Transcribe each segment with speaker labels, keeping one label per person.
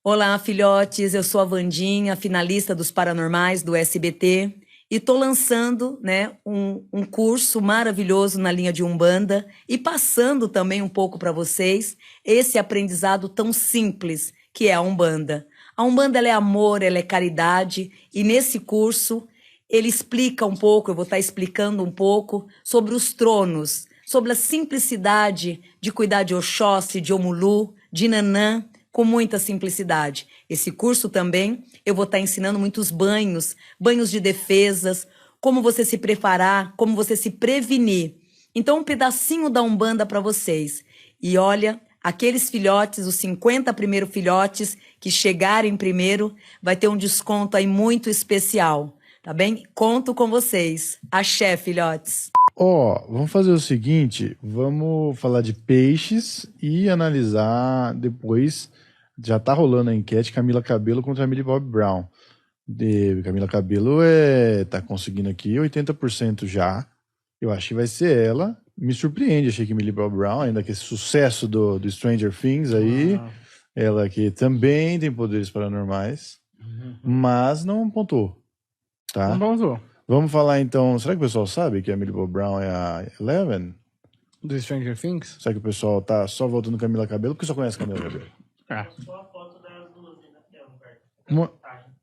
Speaker 1: Olá, filhotes, eu sou a Wandinha, finalista dos Paranormais do SBT, e estou lançando, né, um curso maravilhoso na linha de Umbanda e passando também um pouco para vocês esse aprendizado tão simples que é a Umbanda. A Umbanda ela é amor, ela é caridade, e nesse curso ele explica um pouco, eu vou estar explicando um pouco sobre os tronos, sobre a simplicidade de cuidar de Oxóssi, de Omulu, de Nanã, com muita simplicidade. Esse curso também, eu vou estar ensinando muitos banhos, banhos de defesas, como você se preparar, como você se prevenir. Então, um pedacinho da Umbanda para vocês. E olha, aqueles filhotes, os 50 primeiros filhotes que chegarem primeiro, vai ter um desconto aí muito especial, tá bem? Conto com vocês. Axé, filhotes.
Speaker 2: Vamos fazer o seguinte, vamos falar de peixes e analisar depois, já tá rolando a enquete Camila Cabello contra Millie Bobby Brown. Camila Cabello tá conseguindo aqui 80% já, eu acho que vai ser ela, me surpreende, achei que Millie Bobby Brown, ainda que esse sucesso do Stranger Things aí, ela que também tem poderes paranormais, mas não pontuou, tá?
Speaker 3: Não pontuou.
Speaker 2: Vamos falar então, será que o pessoal sabe que a Millie Bobby Brown é a Eleven?
Speaker 3: Do Stranger Things?
Speaker 2: Será que o pessoal tá só voltando Camila Cabello? Porque só conhece Camila Cabello.
Speaker 4: Só a foto das duas aí na tela,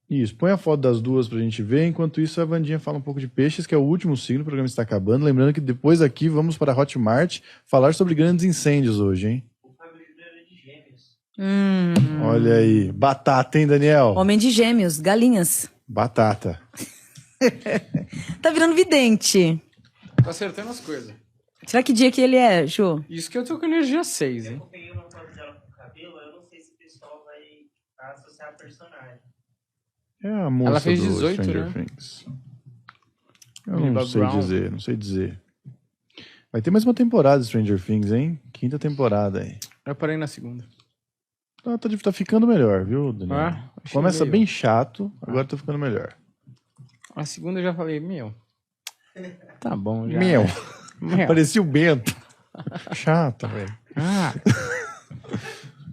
Speaker 2: Isso, põe a foto das duas pra gente ver. Enquanto isso, a Wandinha fala um pouco de peixes, que é o último signo, o programa está acabando. Lembrando que depois aqui vamos para a Hotmart falar sobre grandes incêndios hoje, hein?
Speaker 4: O Fábio é de Gêmeos.
Speaker 2: Olha aí. Batata, hein, Daniel?
Speaker 1: Homem de Gêmeos, galinhas.
Speaker 2: Batata.
Speaker 1: Tá virando vidente.
Speaker 3: Tá acertando as coisas.
Speaker 1: Será que dia que ele é, Ju?
Speaker 3: Isso que eu tô com energia 6, hein?
Speaker 4: Eu peguei uma foto dela com o cabelo, eu não sei se o pessoal vai associar a personagem.
Speaker 2: É a moça
Speaker 3: Ela fez
Speaker 2: do
Speaker 3: 18,
Speaker 2: Stranger
Speaker 3: né?
Speaker 2: Things. Eu
Speaker 3: Millie
Speaker 2: não
Speaker 3: Bobby
Speaker 2: sei
Speaker 3: Brown.
Speaker 2: dizer, não sei dizer. Vai ter mais uma temporada de Stranger Things, hein? Quinta temporada aí.
Speaker 3: Eu parei na segunda.
Speaker 2: Tá ficando melhor, viu, Daniel?
Speaker 3: Achei
Speaker 2: Começa
Speaker 3: meio-
Speaker 2: bem chato, agora tá ficando melhor.
Speaker 3: A segunda eu já falei, tá bom já.
Speaker 2: Meu.
Speaker 3: Meu.
Speaker 2: Parecia o Bento. Chato, velho.
Speaker 3: Ah,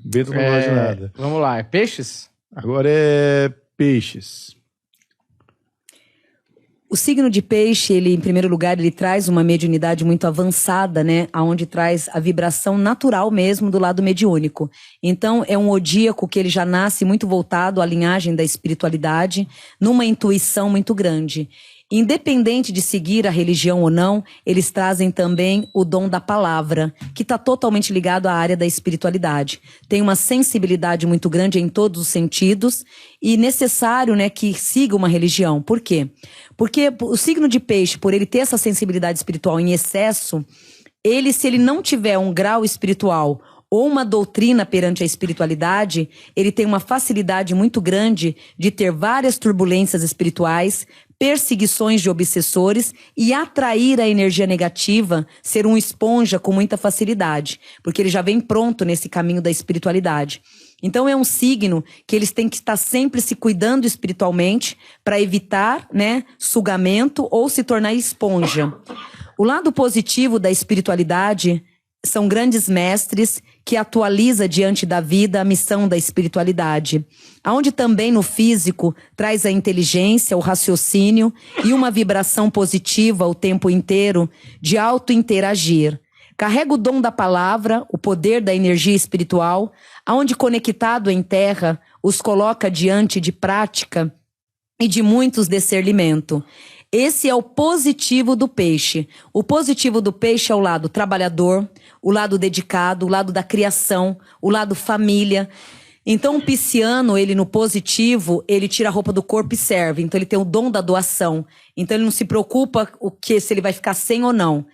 Speaker 2: Bento não gosta de nada.
Speaker 3: vamos lá, é peixes?
Speaker 2: Agora é peixes.
Speaker 1: O signo de peixe, ele, em primeiro lugar, ele traz uma mediunidade muito avançada, né? Onde traz a vibração natural mesmo do lado mediúnico. Então, é um odíaco que ele já nasce muito voltado à linhagem da espiritualidade, numa intuição muito grande. Independente de seguir a religião ou não, eles trazem também o dom da palavra, que está totalmente ligado à área da espiritualidade. Tem uma sensibilidade muito grande em todos os sentidos e necessário, né, que siga uma religião. Por quê? Porque o signo de peixe, por ele ter essa sensibilidade espiritual em excesso, se ele não tiver um grau espiritual ou uma doutrina perante a espiritualidade, ele tem uma facilidade muito grande de ter várias turbulências espirituais, perseguições de obsessores e atrair a energia negativa, ser um esponja com muita facilidade, porque ele já vem pronto nesse caminho da espiritualidade. Então é um signo que eles têm que estar sempre se cuidando espiritualmente para evitar, né, sugamento ou se tornar esponja. O lado positivo da espiritualidade são grandes mestres que atualiza diante da vida a missão da espiritualidade. Aonde também no físico traz a inteligência, o raciocínio e uma vibração positiva o tempo inteiro de auto-interagir. Carrega o dom da palavra, o poder da energia espiritual, aonde conectado em terra os coloca diante de prática e de muitos discernimento. Esse é o positivo do peixe. O positivo do peixe é o lado trabalhador, o lado dedicado, o lado da criação, o lado família. Então o pisciano, ele no positivo, ele tira a roupa do corpo e serve. Então ele tem o dom da doação. Então ele não se preocupa se ele vai ficar sem ou não.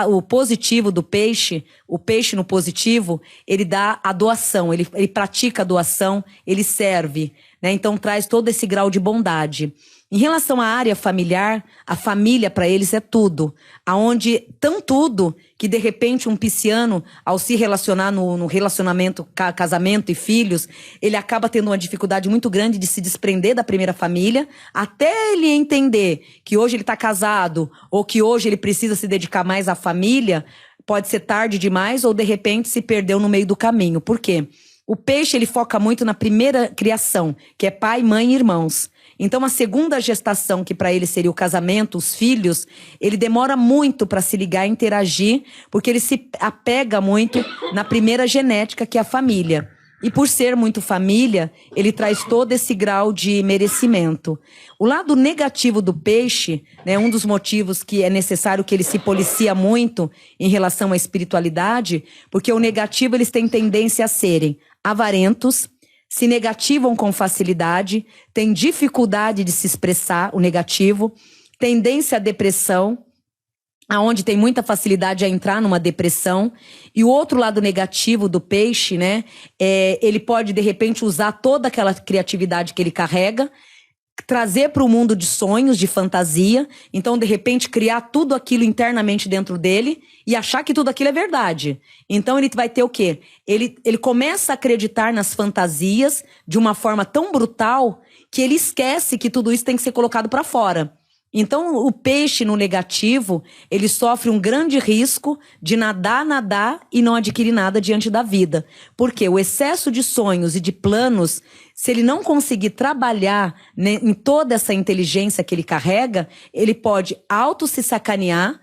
Speaker 1: O positivo do peixe, o peixe no positivo, ele dá a doação, ele pratica a doação, ele serve, né? Então traz todo esse grau de bondade. Em relação à área familiar, a família para eles é tudo. Aonde tão tudo que de repente um pisciano, ao se relacionar no relacionamento, casamento e filhos, ele acaba tendo uma dificuldade muito grande de se desprender da primeira família, até ele entender que hoje ele está casado ou que hoje ele precisa se dedicar mais à família, pode ser tarde demais ou de repente se perdeu no meio do caminho. Por quê? O peixe, ele foca muito na primeira criação, que é pai, mãe e irmãos. Então, a segunda gestação, que para ele seria o casamento, os filhos, ele demora muito para se ligar e interagir, porque ele se apega muito na primeira genética, que é a família. E por ser muito família, ele traz todo esse grau de merecimento. O lado negativo do peixe, né, um dos motivos que é necessário que ele se policia muito em relação à espiritualidade, porque o negativo eles têm tendência a serem avarentos, se negativam com facilidade, têm dificuldade de se expressar, o negativo, tendência à depressão, aonde tem muita facilidade a entrar numa depressão. E o outro lado negativo do peixe, né, ele pode, de repente, usar toda aquela criatividade que ele carrega, trazer para o mundo de sonhos, de fantasia. Então, de repente, criar tudo aquilo internamente dentro dele e achar que tudo aquilo é verdade. Então, ele vai ter o quê? Ele começa a acreditar nas fantasias de uma forma tão brutal que ele esquece que tudo isso tem que ser colocado para fora. Então, o peixe no negativo, ele sofre um grande risco de nadar e não adquirir nada diante da vida. Porque o excesso de sonhos e de planos, se ele não conseguir trabalhar, né, em toda essa inteligência que ele carrega, ele pode se sacanear,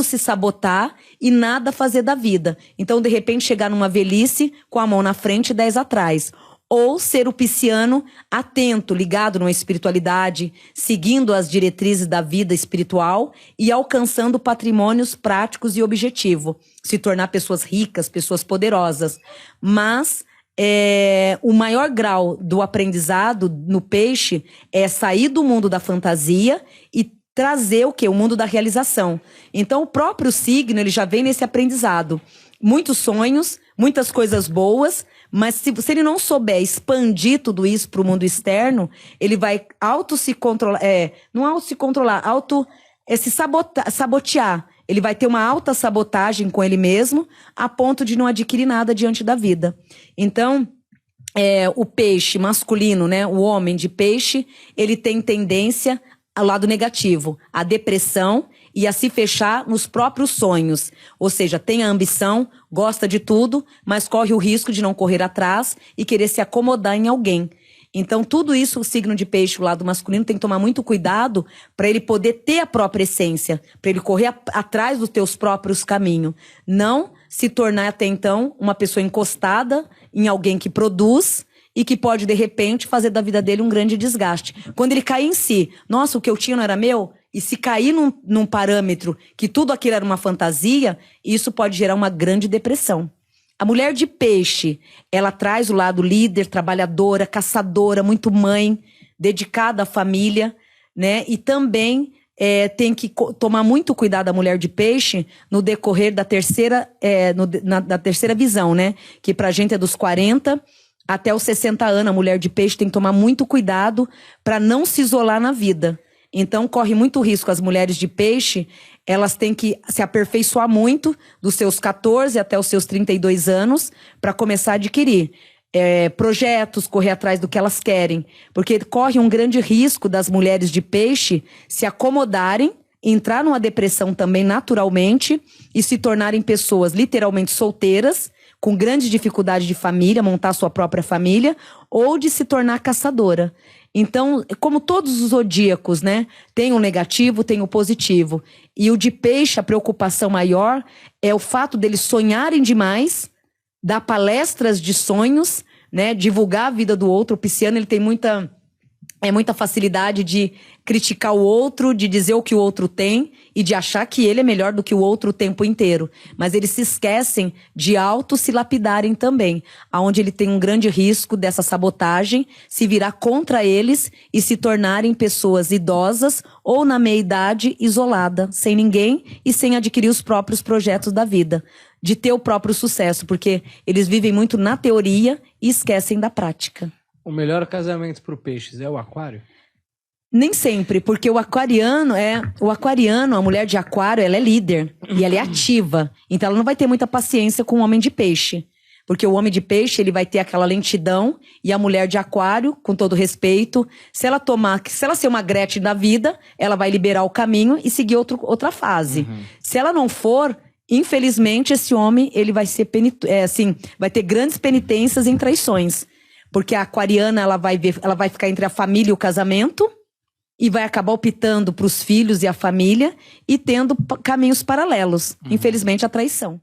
Speaker 1: se sabotar e nada fazer da vida. Então, de repente, chegar numa velhice com a mão na frente e 10 atrás. Ou ser o pisciano atento, ligado numa espiritualidade, seguindo as diretrizes da vida espiritual e alcançando patrimônios práticos e objetivos. Se tornar pessoas ricas, pessoas poderosas. Mas o maior grau do aprendizado no peixe é sair do mundo da fantasia e trazer o quê? O mundo da realização. Então, o próprio signo, ele já vem nesse aprendizado. Muitos sonhos, muitas coisas boas, mas se ele não souber expandir tudo isso para o mundo externo, ele vai se controlar, se sabotear. Ele vai ter uma alta sabotagem com ele mesmo, a ponto de não adquirir nada diante da vida. Então, o peixe masculino, né, o homem de peixe, ele tem tendência ao lado negativo, a depressão e a se fechar nos próprios sonhos. Ou seja, tem a ambição, gosta de tudo, mas corre o risco de não correr atrás e querer se acomodar em alguém. Então, tudo isso, o signo de peixe, o lado masculino, tem que tomar muito cuidado para ele poder ter a própria essência, para ele correr atrás dos teus próprios caminhos. Não se tornar, até então, uma pessoa encostada em alguém que produz e que pode, de repente, fazer da vida dele um grande desgaste. Quando ele cair em si, nossa, o que eu tinha não era meu, e se cair num parâmetro que tudo aquilo era uma fantasia, isso pode gerar uma grande depressão. A mulher de peixe, ela traz o lado líder, trabalhadora, caçadora, muito mãe, dedicada à família, né? E também tem que tomar muito cuidado a mulher de peixe no decorrer da terceira, da terceira visão, né? Que pra gente é dos 40 até os 60 anos. A mulher de peixe tem que tomar muito cuidado para não se isolar na vida. Então, corre muito risco. As mulheres de peixe, elas têm que se aperfeiçoar muito dos seus 14 até os seus 32 anos para começar a adquirir projetos, correr atrás do que elas querem. Porque corre um grande risco das mulheres de peixe se acomodarem, entrar numa depressão também naturalmente e se tornarem pessoas literalmente solteiras, com grande dificuldade de família, montar sua própria família, ou de se tornar caçadora. Então, como todos os zodíacos, né, tem o negativo, tem o positivo. E o de peixe, a preocupação maior é o fato deles sonharem demais, dar palestras de sonhos, né, divulgar a vida do outro. O pisciano, ele tem muita facilidade de criticar o outro, de dizer o que o outro tem e de achar que ele é melhor do que o outro o tempo inteiro. Mas eles se esquecem de se lapidarem também, aonde ele tem um grande risco dessa sabotagem se virar contra eles e se tornarem pessoas idosas ou na meia-idade isolada, sem ninguém e sem adquirir os próprios projetos da vida, de ter o próprio sucesso, porque eles vivem muito na teoria e esquecem da prática.
Speaker 3: O melhor casamento pro peixes é o aquário?
Speaker 1: Nem sempre, porque o aquariano, a mulher de aquário, ela é líder e ela é ativa. Então ela não vai ter muita paciência com o homem de peixe. Porque o homem de peixe, ele vai ter aquela lentidão e a mulher de aquário, com todo respeito, se ela ser uma Gretchen da vida, ela vai liberar o caminho e seguir outra fase. Se ela não for, Infelizmente, esse homem, ele vai ser vai ter grandes penitências em traições. Porque a aquariana, ela vai ficar entre a família e o casamento e vai acabar optando para os filhos e a família e tendo caminhos paralelos. Infelizmente, a traição.